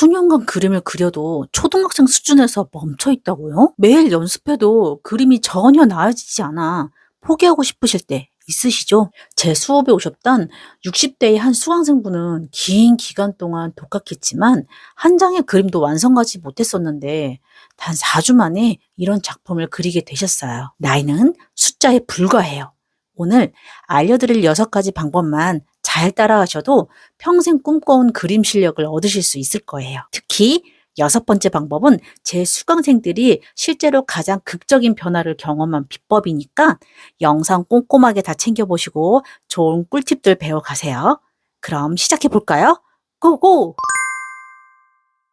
수년간 그림을 그려도 초등학생 수준에서 멈춰 있다고요? 매일 연습해도 그림이 전혀 나아지지 않아 포기하고 싶으실 때 있으시죠? 제 수업에 오셨던 60대의 한 수강생분은 긴 기간 동안 독학했지만 한 장의 그림도 완성하지 못했었는데 단 4주 만에 이런 작품을 그리게 되셨어요. 나이는 숫자에 불과해요. 오늘 알려드릴 6가지 방법만 잘 따라하셔도 평생 꿈꿔온 그림 실력을 얻으실 수 있을 거예요. 특히 6번째 방법은 제 수강생들이 실제로 가장 극적인 변화를 경험한 비법이니까 영상 꼼꼼하게 다 챙겨보시고 좋은 꿀팁들 배워가세요. 그럼 시작해 볼까요? 고고!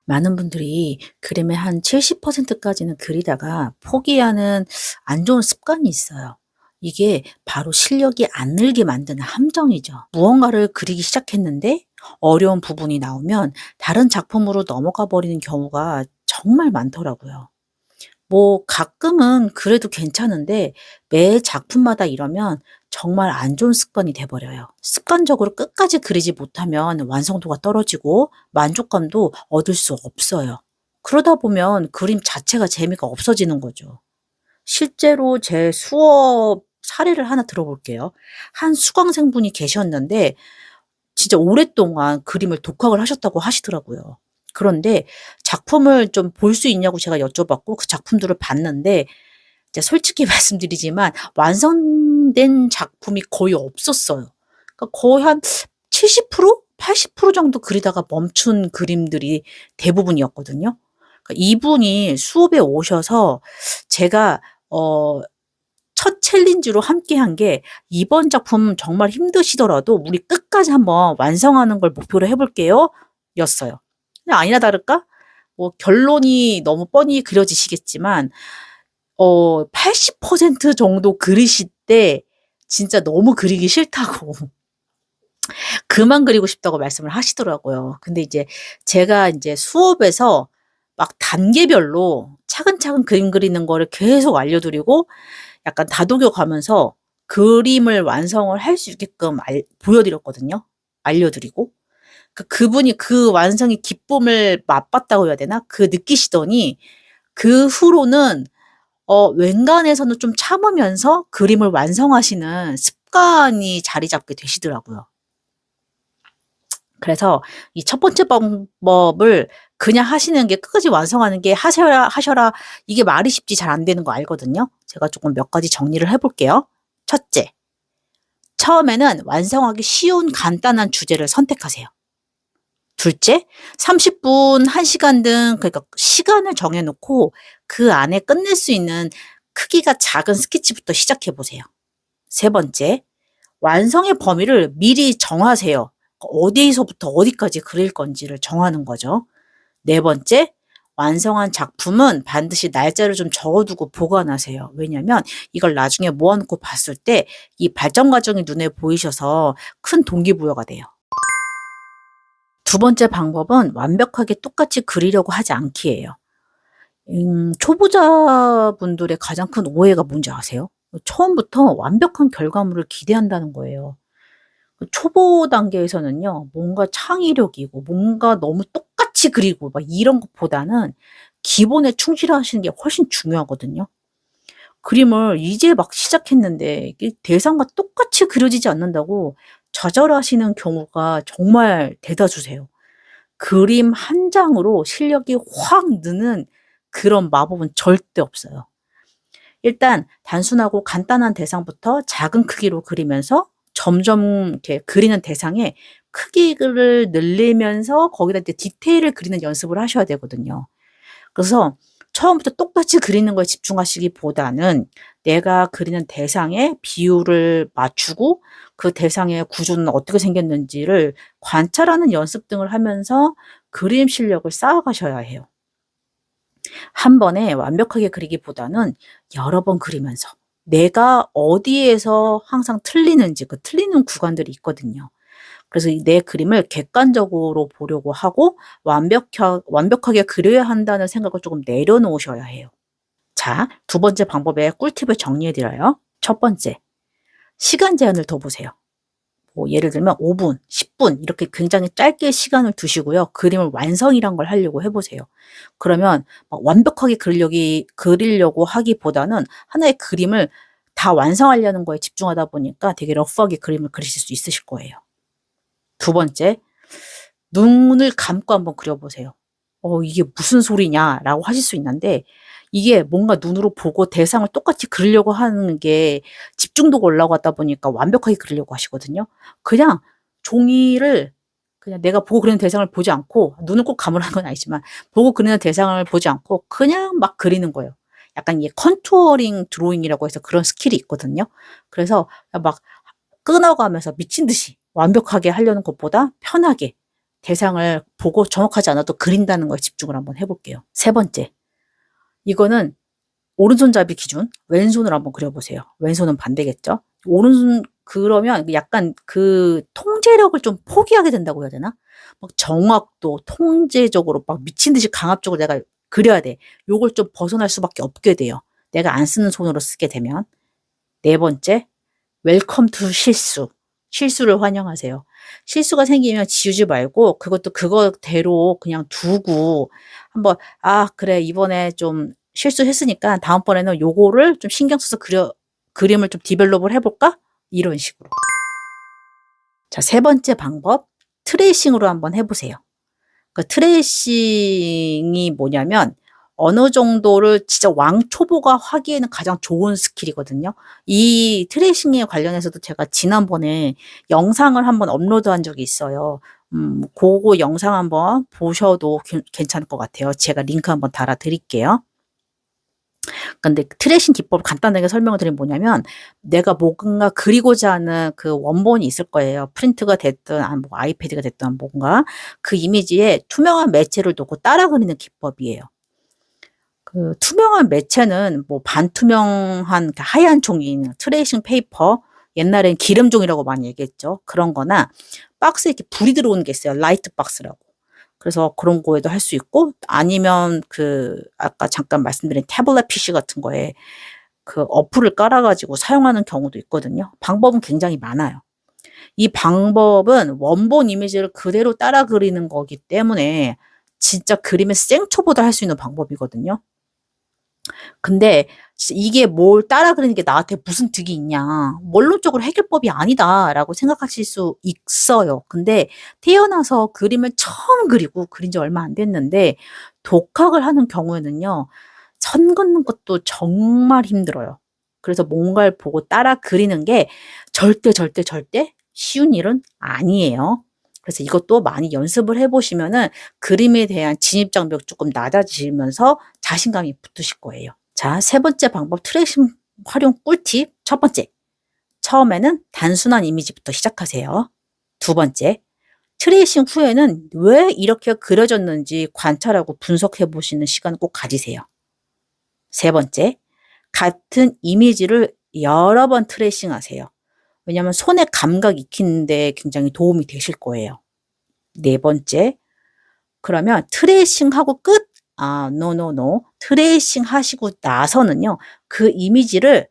많은 분들이 그림의 한 70%까지는 그리다가 포기하는 안 좋은 습관이 있어요. 이게 바로 실력이 안 늘게 만드는 함정이죠. 무언가를 그리기 시작했는데 어려운 부분이 나오면 다른 작품으로 넘어가 버리는 경우가 정말 많더라고요. 뭐 가끔은 그래도 괜찮은데 매 작품마다 이러면 정말 안 좋은 습관이 돼 버려요. 습관적으로 끝까지 그리지 못하면 완성도가 떨어지고 만족감도 얻을 수 없어요. 그러다 보면 그림 자체가 재미가 없어지는 거죠. 실제로 제 수업 사례를 하나 들어볼게요. 한 수강생분이 계셨는데 진짜 오랫동안 그림을 독학을 하셨다고 하시더라고요. 그런데 작품을 좀 볼 수 있냐고 제가 여쭤봤고 그 작품들을 봤는데 이제 솔직히 말씀드리지만 완성된 작품이 거의 없었어요. 그러니까 거의 한 70%? 80% 정도 그리다가 멈춘 그림들이 대부분이었거든요. 그러니까 이분이 수업에 오셔서 제가 첫 챌린지로 함께 한 게 "이번 작품 정말 힘드시더라도 우리 끝까지 한번 완성하는 걸 목표로 해 볼게요." 였어요. 근데 아니나 다를까 뭐 결론이 너무 뻔히 그려지시겠지만 80% 정도 그리실 때 진짜 너무 그리기 싫다고 그만 그리고 싶다고 말씀을 하시더라고요. 근데 이제 제가 인제 수업에서 막 단계별로 차근차근 그림 그리는 거를 계속 알려드리고 약간 다독여 가면서 그림을 완성을 할 수 있게끔 보여 드렸거든요. 알려드리고. 그분이 그 완성의 기쁨을 맛봤다고 해야 되나? 느끼시더니 그 후로는 웬간해서는 좀 참으면서 그림을 완성하시는 습관이 자리 잡게 되시더라고요. 그래서 이 첫 번째 방법을 그냥 하시는 게 끝까지 완성하는 게 "하셔라, 하셔라." 이게 말이 쉽지 잘 안 되는 거 알거든요. 제가 조금 몇 가지 정리를 해 볼게요. 첫째, 처음에는 완성하기 쉬운 간단한 주제를 선택하세요. 둘째, 30분, 1시간 등 그러니까 시간을 정해 놓고 그 안에 끝낼 수 있는 크기가 작은 스케치부터 시작해 보세요. 세 번째, 완성의 범위를 미리 정하세요. 어디서부터 어디까지 그릴 건지를 정하는 거죠. 네 번째, 완성한 작품은 반드시 날짜를 좀 적어 두고 보관하세요. 왜냐면 이걸 나중에 모아 놓고 봤을 때 이 발전 과정이 눈에 보이셔서 큰 동기부여가 돼요. 두 번째 방법은 완벽하게 똑같이 그리려고 하지 않기예요. 초보자분들의 가장 큰 오해가 뭔지 아세요? 처음부터 완벽한 결과물을 기대한다는 거예요. 초보 단계에서는요. 뭔가 창의력이고 뭔가 너무 똑같이 그리고 막 이런 것보다는 기본에 충실하시는 게 훨씬 중요하거든요. 그림을 이제 막 시작했는데 이게 대상과 똑같이 그려지지 않는다고 좌절하시는 경우가 정말 대다수세요. 그림 한 장으로 실력이 확 느는 그런 마법은 절대 없어요. 일단 단순하고 간단한 대상부터 작은 크기로 그리면서 점점 이렇게 그리는 대상의 크기를 늘리면서 거기다 이제 디테일을 그리는 연습을 하셔야 되거든요. 그래서 처음부터 똑같이 그리는 거에 집중하시기보다는 내가 그리는 대상의 비율을 맞추고 그 대상의 구조는 어떻게 생겼는지를 관찰하는 연습 등을 하면서 그림 실력을 쌓아가셔야 해요. 한 번에 완벽하게 그리기보다는 여러 번 그리면서 내가 어디에서 항상 틀리는지 그 틀리는 구간들이 있거든요. 그래서 이 내 그림을 객관적으로 보려고 하고 완벽하게 그려야 한다는 생각을 조금 내려놓으셔야 해요. 자, 두 번째 방법의 꿀팁을 정리해 드려요. 첫 번째, 시간 제한을 둬 보세요. 뭐 예를 들면 5분, 10분 이렇게 굉장히 짧게 시간을 두시고요. 그림을 완성이란 걸 하려고 해보세요. 그러면 막 완벽하게 그리려고 하기보다는 하나의 그림을 다 완성하려는 거에 집중하다 보니까 되게 러프하게 그림을 그리실 수 있으실 거예요. 두 번째, 눈을 감고 한번 그려보세요. 이게 무슨 소리냐라고 하실 수 있는데 이게 뭔가 눈으로 보고 대상을 똑같이 그리려고 하는 게 집중도가 올라가다 보니까 완벽하게 그리려고 하시거든요. 그냥 종이를 그냥 내가 보고 그리는 대상을 보지 않고 눈을 꼭 감으라는 건 아니지만 보고 그리는 대상을 보지 않고 그냥 막 그리는 거예요. 약간 이게 컨투어링 드로잉이라고 해서 그런 스킬이 있거든요. 그래서 막 끊어가면서 미친 듯이 완벽하게 하려는 것보다 편하게 대상을 보고 정확하지 않아도 그린다는 거에 집중을 한번 해볼게요. 세 번째, 이거는 오른손잡이 기준, 왼손으로 한번 그려보세요. 왼손은 반대겠죠? 오른손, 그러면 약간 그 통제력을 좀 포기하게 된다고 해야 되나? 막 정확도, 통제적으로 막 미친 듯이 강압적으로 내가 그려야 돼. 요걸 좀 벗어날 수밖에 없게 돼요. 내가 안 쓰는 손으로 쓰게 되면. 네 번째, 웰컴 투 실수. 실수를 환영하세요. 실수가 생기면 지우지 말고 그것도 그거대로 그냥 두고 한번 그래 이번에 좀 실수했으니까 다음번에는 요거를 좀 신경 써서 그림을 좀 디벨롭을 해볼까? 이런 식으로. 자, 세 번째 방법, 트레이싱으로 한번 해보세요. 그 트레이싱이 뭐냐면 어느 정도를 진짜 왕초보가 하기에는 가장 좋은 스킬이거든요. 이 트레이싱에 관련해서도 제가 지난번에 영상을 한번 업로드한 적이 있어요. 그거 영상 한번 보셔도 괜찮을 것 같아요. 제가 링크 한번 달아 드릴게요. 근데 트레이싱 기법을 간단하게 설명을 드리면 뭐냐면 내가 뭔가 그리고자 하는 그 원본이 있을 거예요. 프린트가 됐든 뭐 아이패드가 됐든 뭔가 그 이미지에 투명한 매체를 놓고 따라 그리는 기법이에요. 그 투명한 매체는 뭐 반투명한 하얀 종이, 트레이싱 페이퍼, 옛날엔 기름종이라고 많이 얘기했죠. 그런 거나 박스에 이렇게 불이 들어오는 게 있어요. 라이트 박스라고. 그래서 그런 거에도 할 수 있고 아니면 그 아까 잠깐 말씀드린 태블릿 PC 같은 거에 그 어플을 깔아가지고 사용하는 경우도 있거든요. 방법은 굉장히 많아요. 이 방법은 원본 이미지를 그대로 따라 그리는 거기 때문에 진짜 그림의 생초보다 할 수 있는 방법이거든요. 근데 이게 뭘 따라 그리는 게 나한테 무슨 득이 있냐. 원론적으로 해결법이 아니다라고 생각하실 수 있어요. 근데 태어나서 그림을 처음 그리고 그린 지 얼마 안 됐는데 독학을 하는 경우에는요. 선 긋는 것도 정말 힘들어요. 그래서 뭔가를 보고 따라 그리는 게 절대 절대 절대 쉬운 일은 아니에요. 그래서 이것도 많이 연습을 해보시면은 그림에 대한 진입장벽이 조금 낮아지면서 자신감이 붙으실 거예요. 자, 세 번째 방법 트레이싱 활용 꿀팁. 첫 번째, 처음에는 단순한 이미지부터 시작하세요. 두 번째, 트레이싱 후에는 왜 이렇게 그려졌는지 관찰하고 분석해 보시는 시간을 꼭 가지세요. 세 번째, 같은 이미지를 여러 번 트레이싱 하세요. 왜냐하면 손의 감각 익히는데 굉장히 도움이 되실 거예요. 네 번째, 그러면 트레이싱하고 끝? 노. 트레이싱 하시고 나서는요, 그 이미지를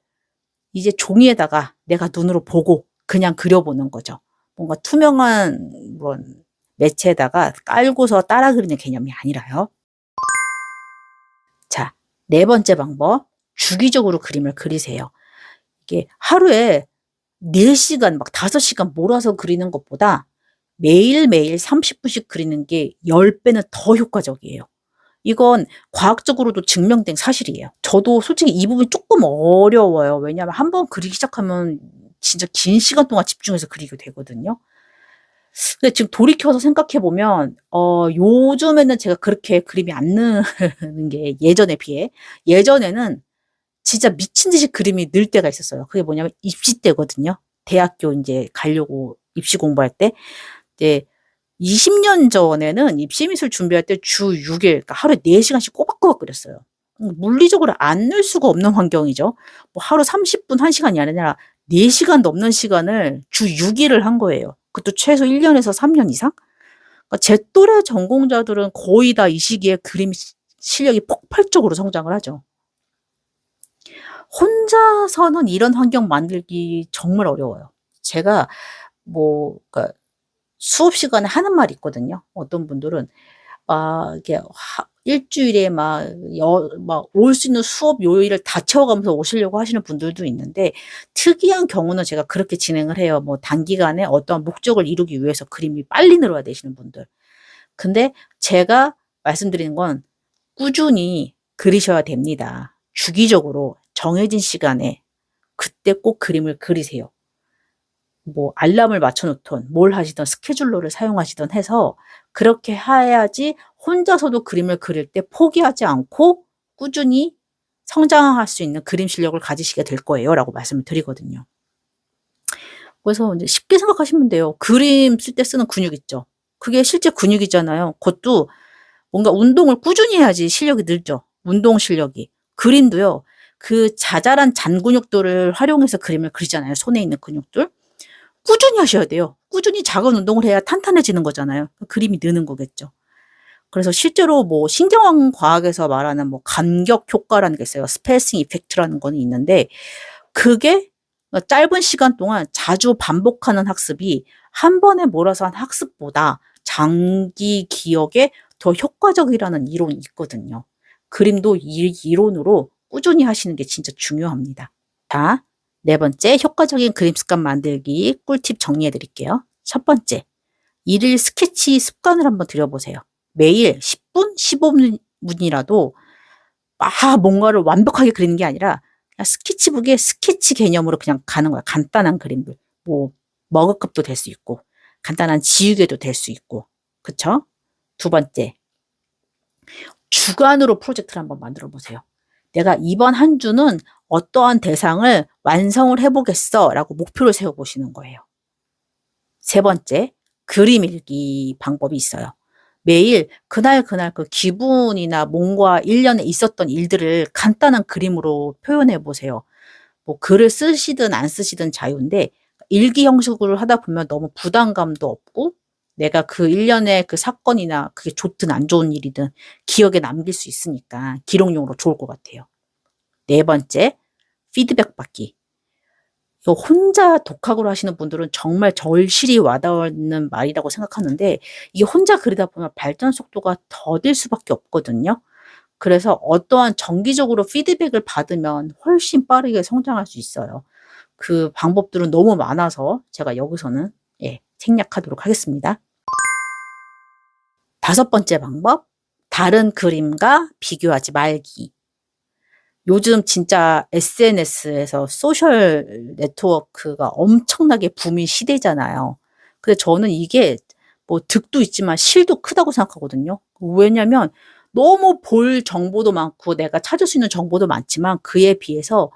이제 종이에다가 내가 눈으로 보고 그냥 그려보는 거죠. 뭔가 투명한 그런 매체에다가 깔고서 따라 그리는 개념이 아니라요. 자, 네 번째 방법. 주기적으로 그림을 그리세요. 이게 하루에 4시간, 막 5시간 몰아서 그리는 것보다 매일매일 30분씩 그리는 게 10배는 더 효과적이에요. 이건 과학적으로도 증명된 사실이에요. 저도 솔직히 이 부분이 조금 어려워요. 왜냐하면 한번 그리기 시작하면 진짜 긴 시간 동안 집중해서 그리게 되거든요. 근데 지금 돌이켜서 생각해 보면 요즘에는 제가 그렇게 그림이 안 느는 게 예전에 비해 예전에는 진짜 미친 듯이 그림이 늘 때가 있었어요. 그게 뭐냐면 입시 때거든요. 대학교 인제 가려고 입시 공부할 때. 이제 20년 전에는 입시 미술 준비할 때 주 6일 그러니까 하루에 4시간씩 꼬박꼬박 그렸어요. 물리적으로 안 늘 수가 없는 환경이죠. 뭐 하루 30분, 1시간이 아니라 4시간 넘는 시간을 주 6일을 한 거예요. 그것도 최소 1년에서 3년 이상? 그러니까 제 또래 전공자들은 거의 다 이 시기에 그림 실력이 폭발적으로 성장을 하죠. 혼자서는 이런 환경 만들기 정말 어려워요. 제가 그러니까 수업 시간에 하는 말이 있거든요. 어떤 분들은 막 이렇게 일주일에 막 올 수 있는 수업 요일을 다 채워가면서 오시려고 하시는 분들도 있는데, 특이한 경우는 제가 그렇게 진행을 해요. 뭐 단기간에 어떠한 목적을 이루기 위해서 그림이 빨리 늘어야 되시는 분들. 근데 제가 말씀드리는 건 꾸준히 그리셔야 됩니다. 주기적으로 정해진 시간에 그때 꼭 그림을 그리세요. 뭐 알람을 맞춰 놓든 뭘 하시든 스케줄러를 사용하시든 해서 그렇게 해야지 혼자서도 그림을 그릴 때 포기하지 않고 꾸준히 성장할 수 있는 그림 실력을 가지시게 될 거예요라고 말씀을 드리거든요. 그래서 이제 쉽게 생각하시면 돼요. 그림 쓸 때 쓰는 근육 있죠. 그게 실제 근육이잖아요. 그것도 뭔가 운동을 꾸준히 해야지 실력이 늘죠. 운동 실력이. 그림도요. 그 자잘한 잔 근육들을 활용해서 그림을 그리잖아요. 손에 있는 근육들. 꾸준히 하셔야 돼요. 꾸준히 작은 운동을 해야 탄탄해지는 거잖아요. 그림이 느는 거겠죠. 그래서 실제로 뭐 신경과학에서 말하는 뭐 간격 효과라는 게 있어요. 스페이싱 이펙트라는 거는 있는데, 그게 짧은 시간 동안 자주 반복하는 학습이 한 번에 몰아서 한 학습보다 장기 기억에 더 효과적이라는 이론이 있거든요. 그림도 이 이론으로 꾸준히 하시는 게 진짜 중요합니다. 자, 네 번째, 효과적인 그림 습관 만들기 꿀팁 정리해 드릴게요. 첫 번째, 일일 스케치 습관을 한번 들여보세요. 매일 10분, 15분이라도 뭔가를 완벽하게 그리는 게 아니라 그냥 스케치북에 스케치 개념으로 그냥 가는 거야. 간단한 그림들. 뭐 머그컵도 될 수 있고 간단한 지우개도 될 수 있고. 그쵸? 두 번째, 주간으로 프로젝트를 한번 만들어 보세요. 내가 이번 한 주는 어떠한 대상을 완성을 해보겠어 라고 목표를 세워보시는 거예요. 세 번째, 그림 일기 방법이 있어요. 매일 그날 그 기분이나 뭔가 1년에 있었던 일들을 간단한 그림으로 표현해 보세요. 뭐 글을 쓰시든 안 쓰시든 자유인데, 일기 형식으로 하다 보면 너무 부담감도 없고 내가 그 1년의 그 사건이나 그게 좋든 안 좋은 일이든 기억에 남길 수 있으니까 기록용으로 좋을 것 같아요. 네 번째, 피드백 받기. 이거 혼자 독학으로 하시는 분들은 정말 절실히 와닿는 말이라고 생각하는데, 이게 혼자 그리다 보면 발전 속도가 더딜 수밖에 없거든요. 그래서 어떠한 정기적으로 피드백을 받으면 훨씬 빠르게 성장할 수 있어요. 그 방법들은 너무 많아서 제가 여기서는 생략하도록 하겠습니다. 다섯 번째 방법, 다른 그림과 비교하지 말기. 요즘 진짜 SNS에서 소셜 네트워크가 엄청나게 붐인 시대잖아요. 근데 저는 이게 뭐 득도 있지만 실도 크다고 생각하거든요. 왜냐면 너무 볼 정보도 많고 내가 찾을 수 있는 정보도 많지만 그에 비해서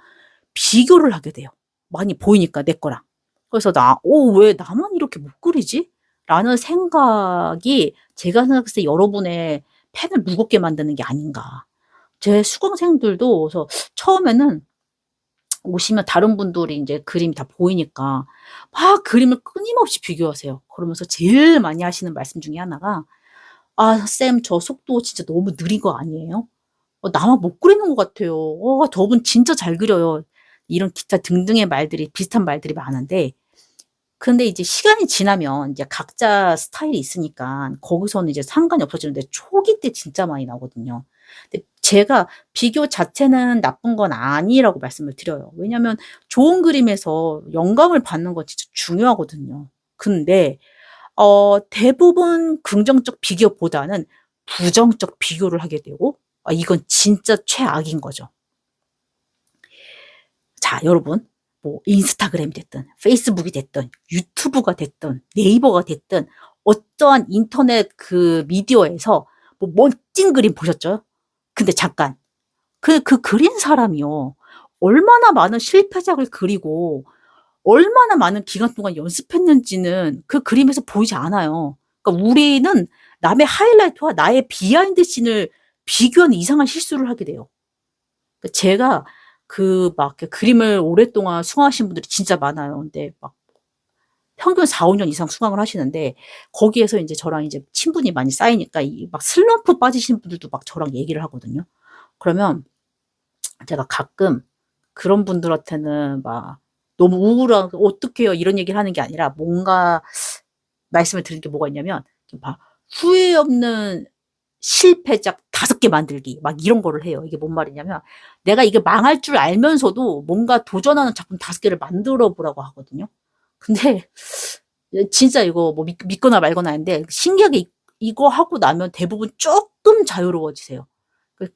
비교를 하게 돼요. 많이 보이니까 내 거랑. 그래서 왜 나만 이렇게 못 그리지? 라는 생각이 제가 생각했을 때 여러분의 펜을 무겁게 만드는 게 아닌가. 제 수강생들도 그래서 처음에는 오시면 다른 분들이 인제 그림이 다 보이니까 막 그림을 끊임없이 비교하세요. 그러면서 제일 많이 하시는 말씀 중에 하나가 "아 쌤 저 속도 진짜 너무 느린 거 아니에요? 나만 못 그리는 것 같아요. 저분 진짜 잘 그려요." 이런 기타 등등의 말들이 비슷한 말들이 많은데, 근데 이제 시간이 지나면 이제 각자 스타일이 있으니까 거기서는 이제 상관이 없어지는데 초기 때 진짜 많이 나오거든요. 근데 제가 비교 자체는 나쁜 건 아니라고 말씀을 드려요. 왜냐면 좋은 그림에서 영감을 받는 건 진짜 중요하거든요. 근데 대부분 긍정적 비교보다는 부정적 비교를 하게 되고, 이건 진짜 최악인 거죠. 자, 여러분, 뭐 인스타그램이 됐든 페이스북이 됐든 유튜브가 됐든 네이버가 됐든 어떠한 인터넷 그 미디어에서 뭐 멋진 그림 보셨죠? 근데 잠깐, 그 그린 사람이요, 얼마나 많은 실패작을 그리고 얼마나 많은 기간 동안 연습했는지는 그 그림에서 보이지 않아요. 그러니까 우리는 남의 하이라이트와 나의 비하인드 씬을 비교하는 이상한 실수를 하게 돼요. 제가 막 그림을 오랫동안 수강하신 분들이 진짜 많아요. 근데 막 평균 4-5년 이상 수강을 하시는데, 거기에서 인제 저랑 이제 친분이 많이 쌓이니까 이 막 슬럼프 빠지신 분들도 막 저랑 얘기를 하거든요. 그러면 제가 가끔 그런 분들한테는 막 너무 우울한 "어떡해요." 이런 얘기를 하는 게 아니라 뭔가 말씀을 드리는 게 뭐가 있냐면 좀 후회 없는 실패작 5개 만들기 막 이런 거를 해요. 이게 뭔 말이냐면 내가 이게 망할 줄 알면서도 뭔가 도전하는 작품 5개를 만들어 보라고 하거든요. 근데 진짜 이거 뭐 믿거나 말거나 하는데 신기하게 이거 하고 나면 대부분 쪼끔 자유로워지세요.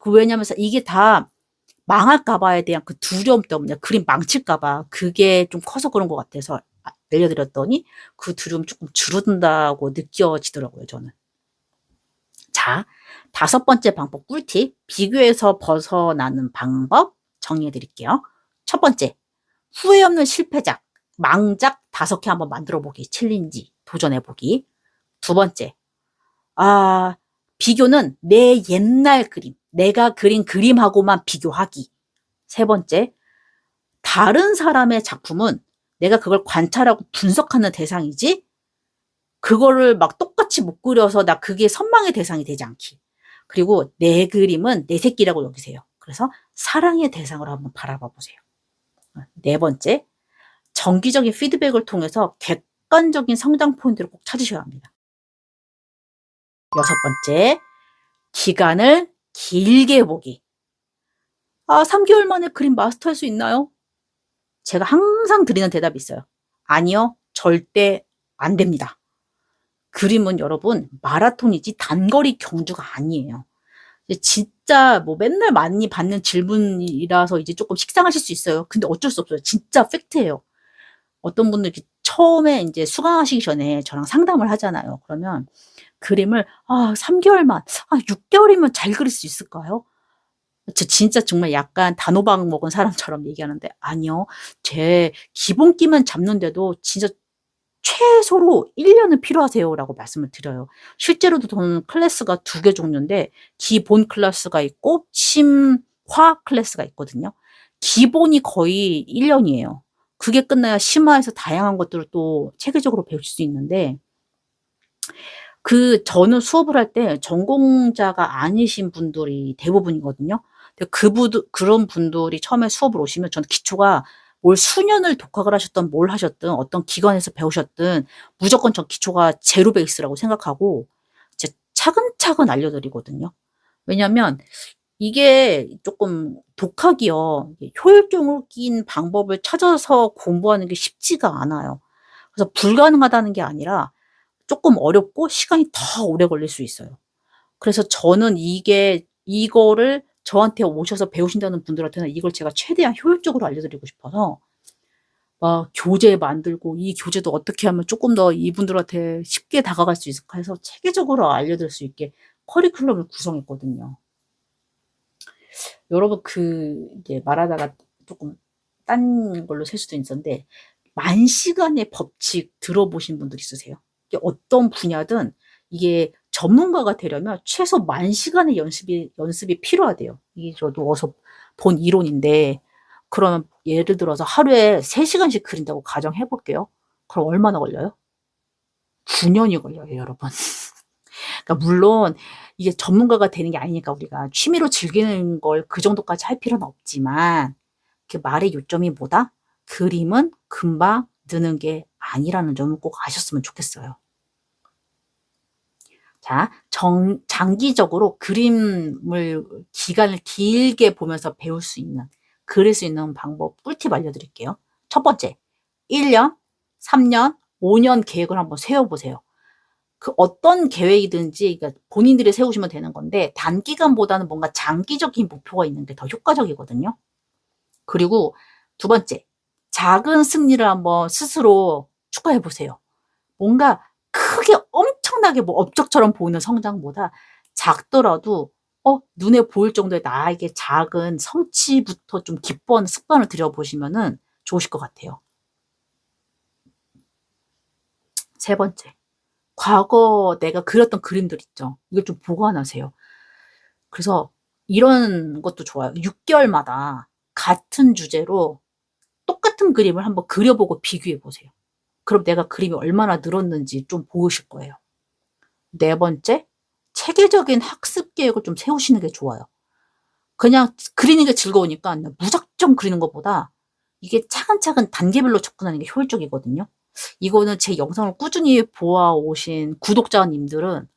왜냐면 이게 다 망할까 봐에 대한 그 두려움 때문에 그림 망칠까 봐 그게 좀 커서 그런 것 같아서 알려드렸더니 그 두려움이 쪼끔 줄어든다고 느껴지더라고요, 저는. 자, 5번째 방법 꿀팁. 비교에서 벗어나는 방법 정리해 드릴게요. 첫 번째, 후회 없는 실패작, 망작 5개 한번 만들어 보기 챌린지 도전해 보기. 두 번째, 아, 비교는 내 옛날 그림, 내가 그린 그림하고만 비교하기. 세 번째, 다른 사람의 작품은 내가 그걸 관찰하고 분석하는 대상이지 그거를 막 똑같이 못 그려서 나 그게 선망의 대상이 되지 않기. 그리고 내 그림은 내 새끼라고 여기세요. 그래서 사랑의 대상으로 한번 바라봐 보세요. 네 번째, 정기적인 피드백을 통해서 객관적인 성장 포인트를 꼭 찾으셔야 합니다. 여섯 번째, 기간을 길게 보기. 3개월 만에 그림 마스터할 수 있나요? 제가 항상 드리는 대답이 있어요. 아니요, 절대 안 됩니다. 그림은 여러분 마라톤이지 단거리 경주가 아니에요. 진짜 뭐 맨날 많이 받는 질문이라서 이제 조금 식상하실 수 있어요. 근데 어쩔 수 없어요. 진짜 팩트예요. 어떤 분들 이렇게 처음에 인제 수강하시기 전에 저랑 상담을 하잖아요. 그러면 그림을 3개월만 6개월이면 잘 그릴 수 있을까요? 저 진짜 정말 약간 단호박 먹은 사람처럼 얘기하는데 "아니요. 제 기본기만 잡는데도 진짜 최소로 1 년은 필요하세요."라고 말씀을 드려요. 실제로도 저는 클래스가 2개 종류인데 기본 클래스가 있고 심화 클래스가 있거든요. 기본이 거의 1 년이에요. 그게 끝나야 심화해서 다양한 것들을 또 체계적으로 배우실 수 있는데 저는 수업을 할 때 전공자가 아니신 분들이 대부분이거든요. 근데 그런 분들이 처음에 수업을 오시면 저는 기초가 뭘 수년을 독학을 하셨든 뭘 하셨든 어떤 기관에서 배우셨든 무조건 전 기초가 제로 베이스라고 생각하고 이제 차근차근 알려드리거든요. 왜냐면 이게 쪼끔 독학이요. 이게 효율적인 방법을 찾아서 공부하는 게 쉽지가 않아요. 그래서 불가능하다는 게 아니라 쪼끔 어렵고 시간이 더 오래 걸릴 수 있어요. 그래서 저는 이거를 저한테 오셔서 배우신다는 분들한테는 이걸 제가 최대한 효율적으로 알려드리고 싶어서 막 교재 만들고 이 교재도 어떻게 하면 쪼끔 더 이분들한테 쉽게 다가갈 수 있을까 해서 체계적으로 알려드릴 수 있게 커리큘럼을 구성했거든요. 여러분 이제 말하다가 쪼끔 딴 걸로 샐 수도 있었는데 만시간의 법칙 들어보신 분들 있으세요? 이게 어떤 분야든 이게 전문가가 되려면 최소 만시간의 연습이 필요하대요. 이게 저도 어디서 본 이론인데 그러면 예를 들어서 하루에 3 시간씩 그린다고 가정해 볼게요. 그럼 얼마나 걸려요? 9 년이 걸려요, 여러분. 그러니까 물론 이게 전문가가 되는 게 아니니까 우리가 취미로 즐기는 걸 그 정도까지 할 필요는 없지만 그 말의 요점이 뭐다? 그림은 금방 느는 게 아니라는 점을 꼭 아셨으면 좋겠어요. 자, 장기적으로 그림을 기간을 길게 보면서 배울 수 있는, 그릴 수 있는 방법 꿀팁 알려드릴게요. 첫 번째, 1년, 3년, 5년 계획을 한번 세워보세요. 그 어떤 계획이든지 그러니까 본인들이 세우시면 되는 건데 단기간보다는 뭔가 장기적인 목표가 있는 게 더 효과적이거든요. 그리고 두 번째, 작은 승리를 한번 스스로 축하해 보세요. 뭔가 크게 엄청나게 뭐 업적처럼 보이는 성장보다 작더라도 눈에 보일 정도의 나에게 작은 성취부터 좀 기뻐하는 습관을 들여 보시면은 좋으실 것 같아요. 세 번째, 과거 내가 그렸던 그림들 있죠. 이걸 좀 보관하세요. 그래서 이런 것도 좋아요. 6 개월마다 같은 주제로 똑같은 그림을 한번 그려 보고 비교해 보세요. 그럼 내가 그림이 얼마나 늘었는지 좀 보이실 거예요. 네 번째, 체계적인 학습 계획을 좀 세우시는 게 좋아요. 그냥 그리는 게 즐거우니까 무작정 그리는 것보다 이게 차근차근 단계별로 접근하는 게 효율적이거든요. 이거는 제 영상을 꾸준히 보아오신 구독자님들은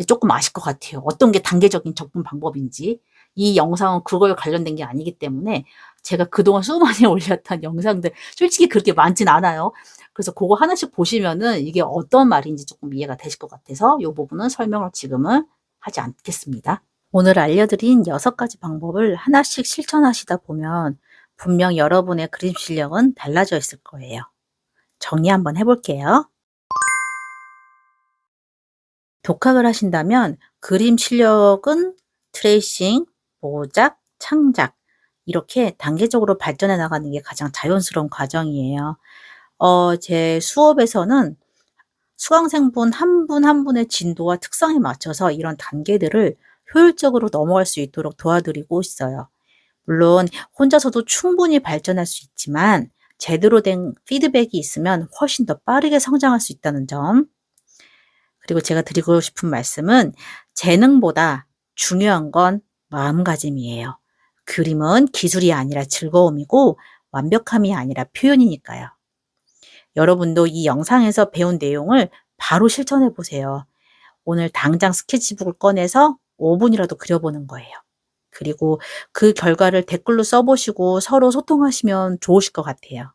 조금 아실 것 같아요. 어떤 게 단계적인 접근 방법인지. 이 영상은 그거에 관련된 게 아니기 때문에 제가 그동안 수많이 올렸던 영상들 솔직히 그렇게 많진 않아요. 그래서 그거 하나씩 보시면은 이게 어떤 말인지 조금 이해가 되실 것 같아서 이 부분은 설명을 지금은 하지 않겠습니다. 오늘 알려드린 6가지 방법을 하나씩 실천하시다 보면 분명 여러분의 그림 실력은 달라져 있을 거예요. 정리 한번 해볼게요. 독학을 하신다면 그림 실력은 트레이싱, 모작, 창작 이렇게 단계적으로 발전해 나가는 게 가장 자연스러운 과정이에요. 제 수업에서는 수강생분 한 분 한 분의 진도와 특성에 맞춰서 이런 단계들을 효율적으로 넘어갈 수 있도록 도와드리고 있어요. 물론 혼자서도 충분히 발전할 수 있지만 제대로 된 피드백이 있으면 훨씬 더 빠르게 성장할 수 있다는 점. 그리고 제가 드리고 싶은 말씀은 재능보다 중요한 건 마음가짐이에요. 그림은 기술이 아니라 즐거움이고 완벽함이 아니라 표현이니까요. 여러분도 이 영상에서 배운 내용을 바로 실천해 보세요. 오늘 당장 스케치북을 꺼내서 5분이라도 그려보는 거예요. 그리고 그 결과를 댓글로 써보시고 서로 소통하시면 좋으실 것 같아요.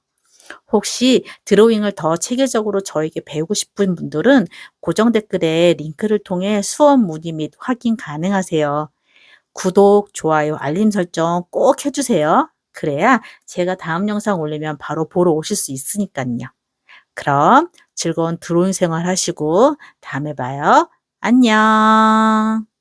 혹시 드로잉을 더 체계적으로 저에게 배우고 싶은 분들은 고정 댓글에 링크를 통해 수업 문의 및 확인 가능하세요. 구독, 좋아요, 알림 설정 꼭 해주세요. 그래야 제가 다음 영상 올리면 바로 보러 오실 수 있으니까요. 그럼 즐거운 드로잉 생활 하시고 다음에 봐요. 안녕.